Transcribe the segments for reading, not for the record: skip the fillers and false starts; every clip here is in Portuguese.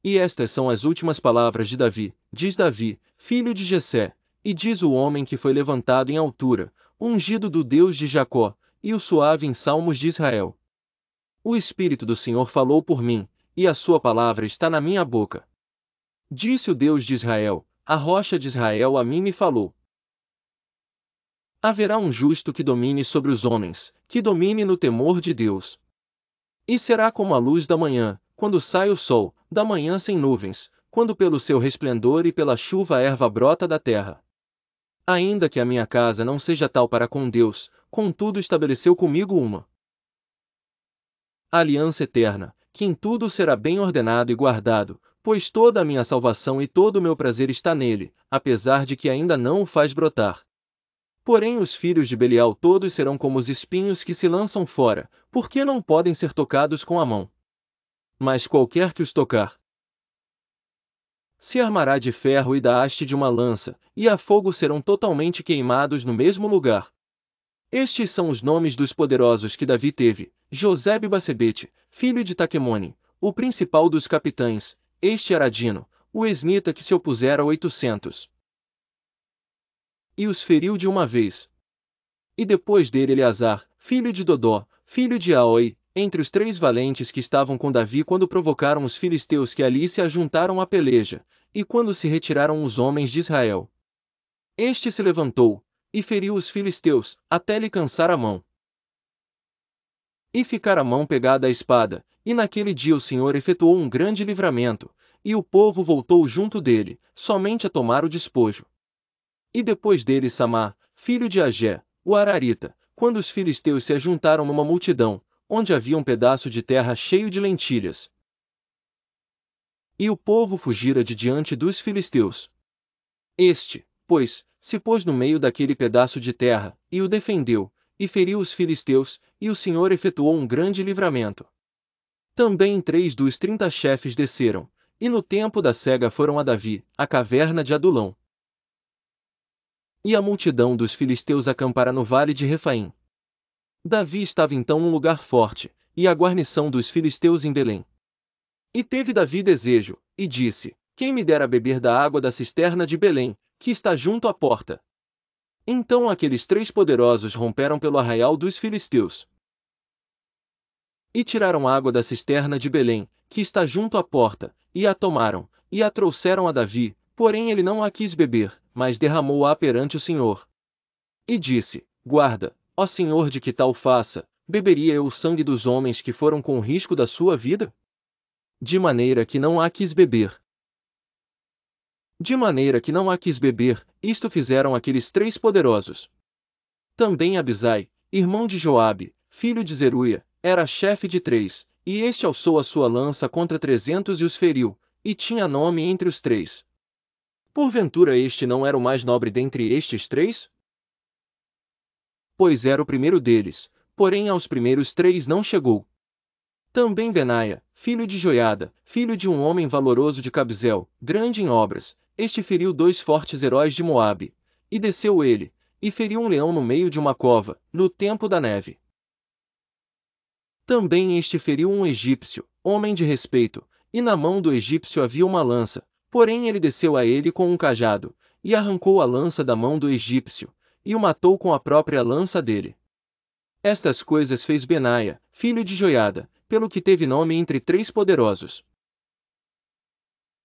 E estas são as últimas palavras de Davi, diz Davi, filho de Jessé, e diz o homem que foi levantado em altura, ungido do Deus de Jacó, e o suave em salmos de Israel. O Espírito do Senhor falou por mim, e a sua palavra está na minha boca. Disse o Deus de Israel, a rocha de Israel a mim me falou. Haverá um justo que domine sobre os homens, que domine no temor de Deus. E será como a luz da manhã, quando sai o sol, da manhã sem nuvens, quando pelo seu resplendor e pela chuva a erva brota da terra. Ainda que a minha casa não seja tal para com Deus, contudo estabeleceu comigo uma aliança eterna, que em tudo será bem ordenado e guardado, pois toda a minha salvação e todo o meu prazer está nele, apesar de que ainda não o faz brotar. Porém os filhos de Belial todos serão como os espinhos que se lançam fora, porque não podem ser tocados com a mão. Mas qualquer que os tocar, se armará de ferro e da haste de uma lança, e a fogo serão totalmente queimados no mesmo lugar. Estes são os nomes dos poderosos que Davi teve: Josebe-Basebete, filho de Taquemone, o principal dos capitães, este era Adino, o esnita que se opusera a 800. E os feriu de uma vez. E depois dele Eleazar, filho de Dodó, filho de Aoi, entre os 3 valentes que estavam com Davi quando provocaram os filisteus que ali se ajuntaram à peleja, e quando se retiraram os homens de Israel. Este se levantou, e feriu os filisteus, até lhe cansar a mão. E ficar a mão pegada à espada, e naquele dia o Senhor efetuou um grande livramento, e o povo voltou junto dele, somente a tomar o despojo. E depois dele Samá, filho de Agé, o Ararita, quando os filisteus se ajuntaram numa multidão, onde havia um pedaço de terra cheio de lentilhas. E o povo fugira de diante dos filisteus. Este, pois, se pôs no meio daquele pedaço de terra, e o defendeu, e feriu os filisteus, e o Senhor efetuou um grande livramento. Também 3 dos 30 chefes desceram, e no tempo da cega foram a Davi, à caverna de Adulão. E a multidão dos filisteus acampara no vale de Refaim. Davi estava então num lugar forte, e a guarnição dos filisteus em Belém. E teve Davi desejo, e disse: Quem me dera beber da água da cisterna de Belém, que está junto à porta? Então aqueles 3 poderosos romperam pelo arraial dos filisteus. E tiraram água da cisterna de Belém, que está junto à porta, e a tomaram, e a trouxeram a Davi, porém ele não a quis beber, mas derramou-a perante o Senhor. E disse: Guarda, ó Senhor, de que tal faça, beberia eu o sangue dos homens que foram com o risco da sua vida? De maneira que não a quis beber. De maneira que não a quis beber, isto fizeram aqueles 3 poderosos. Também Abisai, irmão de Joabe, filho de Zeruia, era chefe de 3, e este alçou a sua lança contra 300 e os feriu, e tinha nome entre os 3. Porventura este não era o mais nobre dentre estes 3? Pois era o primeiro deles, porém aos primeiros 3 não chegou. Também Benaia, filho de Joiada, filho de um homem valoroso de Cabzel, grande em obras, este feriu 2 fortes heróis de Moabe, e desceu ele, e feriu um leão no meio de uma cova, no tempo da neve. Também este feriu um egípcio, homem de respeito, e na mão do egípcio havia uma lança, porém ele desceu a ele com um cajado, e arrancou a lança da mão do egípcio, e o matou com a própria lança dele. Estas coisas fez Benaia, filho de Joiada, pelo que teve nome entre 3 poderosos.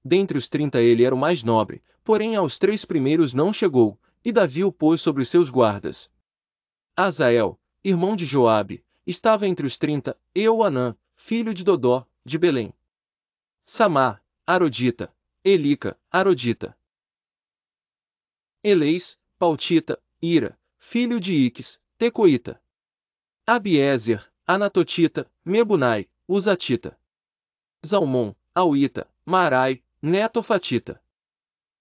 Dentre os 30 ele era o mais nobre, porém aos 3 primeiros não chegou, e Davi o pôs sobre os seus guardas. Azael, irmão de Joabe, estava entre os 30, Euanã, filho de Dodó, de Belém. Samá, Arodita, Elica, Arodita. Eleis, Pautita, Ira, filho de Iques, Tecoíta. Abiezer, Anatotita, Mebunai, Uzatita. Zalmon, Auita, Marai, Netofatita.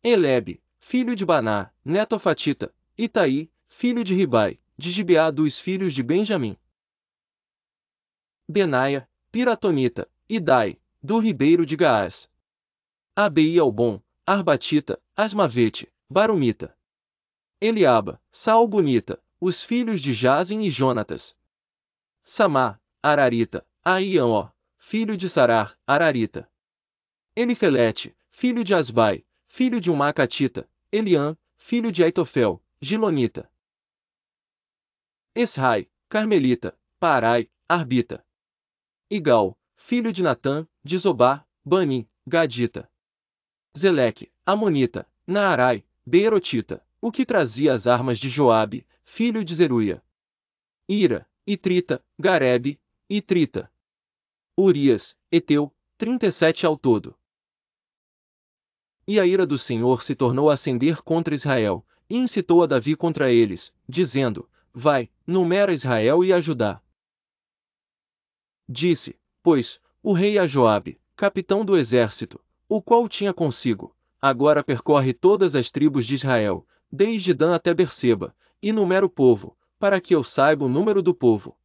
Elebe, filho de Baná, Netofatita, Itaí, filho de Ribai, de Gibeá dos filhos de Benjamim. Benaia, Piratonita, Idai, do ribeiro de Gaás. Abei-Albon, Arbatita, Asmavete, Barumita. Eliaba, Saul-Bonita, os filhos de Jazem e Jonatas. Samá, Ararita, Aião, filho de Sarar, Ararita. Elifelete, filho de Asbai, filho de um Maacatita, Eliã, filho de Aitofel, Gilonita. Esrai, Carmelita, Paarai, Arbita. Igal, filho de Natã, de Zobá, Bani, Gadita. Zeleque, Amonita, Naarai, Beerotita, o que trazia as armas de Joabe, filho de Zeruia. Ira, Itrita, Garebe, Itrita. Urias, Eteu, 37 ao todo. E a ira do Senhor se tornou a acender contra Israel, e incitou a Davi contra eles, dizendo: Vai, numera Israel e a Judá. Disse, pois, o rei a Joabe, capitão do exército, o qual tinha consigo: Agora percorre todas as tribos de Israel, desde Dan até Berseba, e numera o povo, para que eu saiba o número do povo.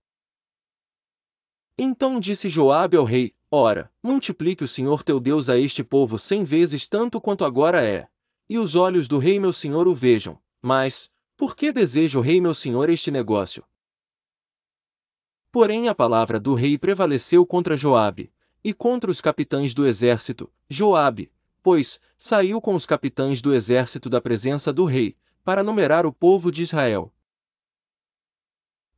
Então disse Joabe ao rei: Ora, multiplique o Senhor teu Deus a este povo 100 vezes tanto quanto agora é. E os olhos do rei meu senhor o vejam. Mas, por que deseja o rei meu senhor este negócio? Porém a palavra do rei prevaleceu contra Joabe, e contra os capitães do exército, Joabe, pois, saiu com os capitães do exército da presença do rei, para numerar o povo de Israel.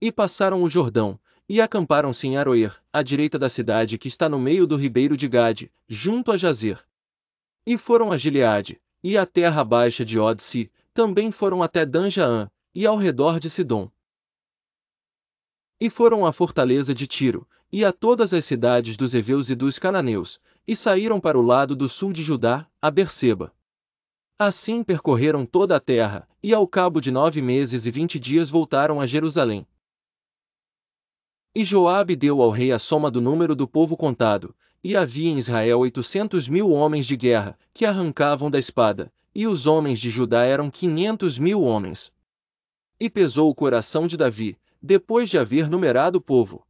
E passaram o Jordão, e acamparam-se em Aroer, à direita da cidade que está no meio do ribeiro de Gade, junto a Jazer. E foram a Gileade, e à terra baixa de Odsi, também foram até Dan-Jaã, e ao redor de Sidom. E foram à fortaleza de Tiro, e a todas as cidades dos heveus e dos cananeus, e saíram para o lado do sul de Judá, a Berseba. Assim percorreram toda a terra, e ao cabo de 9 meses e 20 dias voltaram a Jerusalém. E Joabe deu ao rei a soma do número do povo contado, e havia em Israel 800.000 homens de guerra, que arrancavam da espada, e os homens de Judá eram 500.000 homens. E pesou o coração de Davi, depois de haver numerado o povo.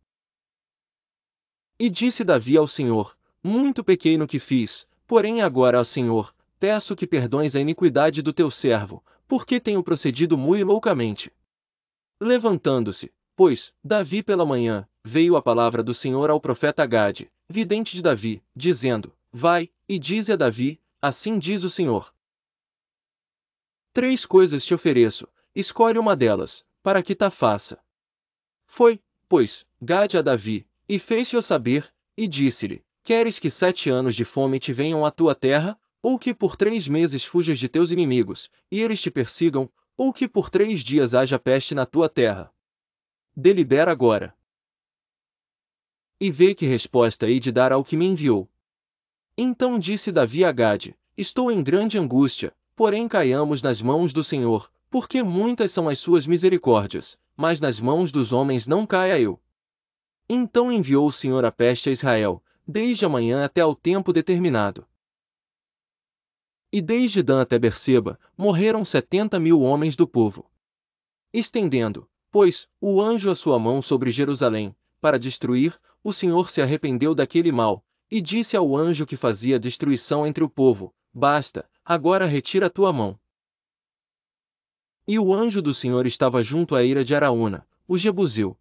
E disse Davi ao Senhor: Muito pequei no que fiz, porém agora, ó Senhor, peço que perdoes a iniquidade do teu servo, porque tenho procedido muito loucamente. Levantando-se, pois, Davi pela manhã, veio a palavra do Senhor ao profeta Gade, vidente de Davi, dizendo: Vai, e dize a Davi: Assim diz o Senhor. 3 coisas te ofereço, escolhe uma delas, para que ta faça. Foi, pois, Gade a Davi, e fez-se-o saber, e disse-lhe: Queres que 7 anos de fome te venham à tua terra, ou que por 3 meses fujas de teus inimigos, e eles te persigam, ou que por 3 dias haja peste na tua terra? Delibera agora. E vê que resposta hei de dar ao que me enviou. Então disse Davi a Gade: Estou em grande angústia, porém caiamos nas mãos do Senhor, porque muitas são as suas misericórdias, mas nas mãos dos homens não caia eu. Então enviou o Senhor a peste a Israel, desde a manhã até ao tempo determinado. E desde Dan até Berseba, morreram 70.000 homens do povo. Estendendo, pois, o anjo a sua mão sobre Jerusalém, para destruir, o Senhor se arrependeu daquele mal, e disse ao anjo que fazia destruição entre o povo: Basta, agora retira a tua mão. E o anjo do Senhor estava junto à eira de Araúna, o Jebuseu.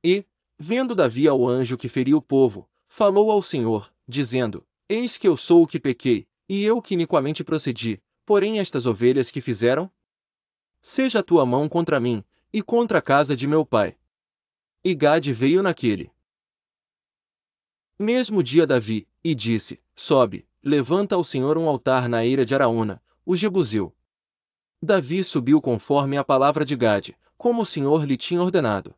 E, vendo Davi ao anjo que feriu o povo, falou ao Senhor, dizendo: Eis que eu sou o que pequei, e eu que iniquamente procedi, porém estas ovelhas que fizeram? Seja a tua mão contra mim, e contra a casa de meu pai. E Gade veio naquele mesmo dia Davi, e disse: Sobe, levanta ao Senhor um altar na eira de Araúna, o Jebuseu. Davi subiu conforme a palavra de Gade, como o Senhor lhe tinha ordenado.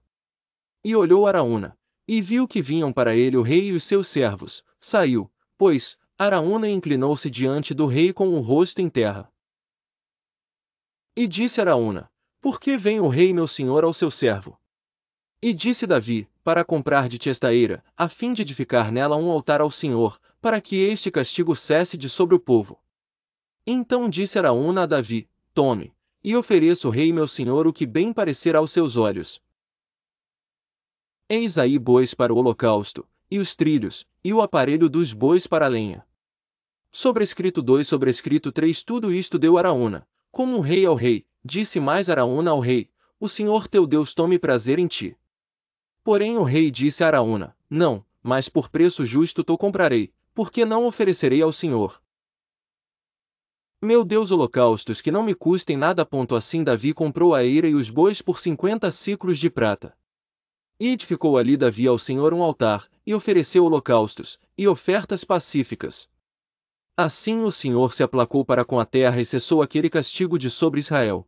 E olhou Araúna, e viu que vinham para ele o rei e os seus servos. Saiu, pois, Araúna e inclinou-se diante do rei com o rosto em terra. E disse Araúna: Por que vem o rei meu senhor ao seu servo? E disse Davi: Para comprar de ti esta eira, a fim de edificar nela um altar ao Senhor, para que este castigo cesse de sobre o povo. Então disse Araúna a Davi: Tome, e ofereça o rei meu senhor o que bem parecer aos seus olhos. Eis aí bois para o holocausto, e os trilhos, e o aparelho dos bois para a lenha. Sobrescrito 2 sobrescrito 3 Tudo isto deu Araúna, como um rei ao rei, disse mais Araúna ao rei: O Senhor teu Deus tome prazer em ti. Porém o rei disse a Araúna: Não, mas por preço justo te comprarei, porque não oferecerei ao Senhor meu Deus holocaustos que não me custem nada. Assim Davi comprou a eira e os bois por 50 siclos de prata. E edificou ali Davi ao Senhor um altar, e ofereceu holocaustos, e ofertas pacíficas. Assim o Senhor se aplacou para com a terra e cessou aquele castigo de sobre Israel.